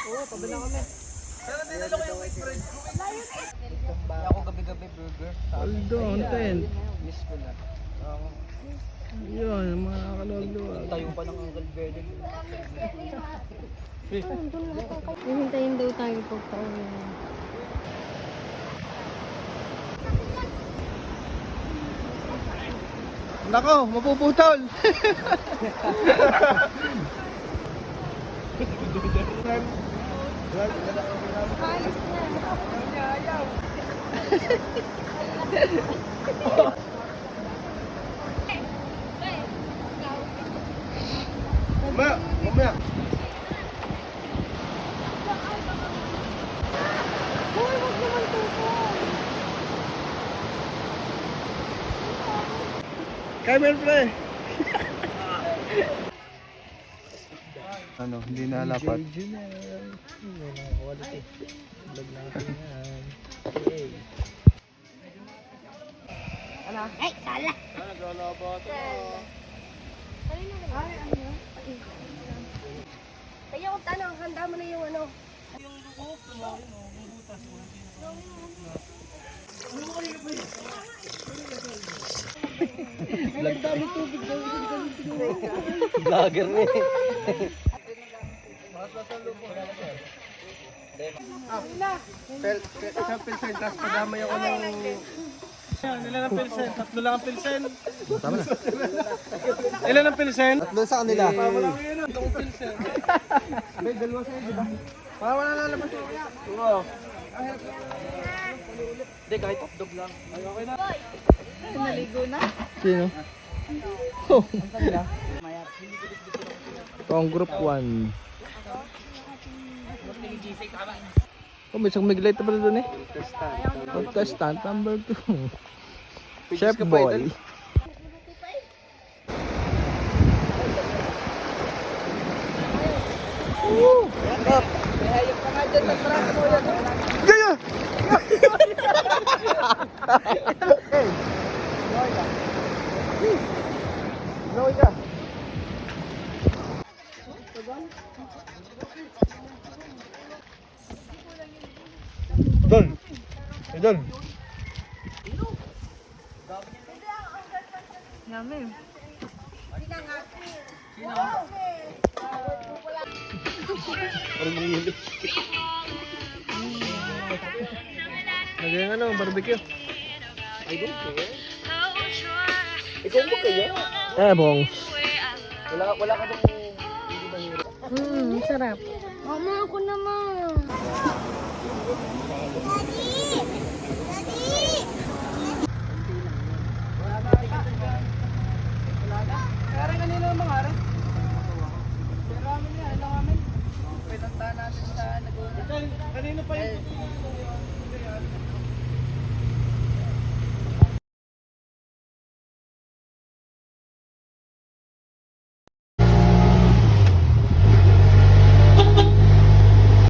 Oo, pabila kami. Pero dinala ko yung white bread. Ako gabi-gabi burger. Aldo, content. Miss ko na. Yun, mga kaluluwa. Tayo pa ng Uncle Verde. Hihintayin daw tayo po pa uwi. Nako, mapuputol. Alis na. Mamaya, mamaya. Hoy, wag naman tuko. Camel pre. Ano, hindi na lapat. Quality. Vlog natin yan. Okay. Ay, sala. Kaya kung tanong, handa mo na yung ano. Vlogger na eh. Isang pilsen, tapos padamay ako ng... Ilan ang pilsen? Tatlo lang ang pilsen. Tama na. Ilan ang pilsen? Tatlo sa kanila. Walang yun. Itong pilsen. May dalawa sa'yo, di ba? Para wala na naman siya. Oo. Hindi, kahit hotdog lang. Ay, okay na. Naligo na? Sino? Oh. Pang group 1. Oh, may isang miglite pa doon eh. Contestant number 2. Chef Boy. Hayop ka nga dyan sa truck mo yan. Gaya! Loy ka. Idol. Idol. Yummy. Lagyan ano, barbecue. I don't care. Ikaw mo kaya? Eh, bongs. Wala ka nung hindi mahirap. Sarap. Mama, ako naman.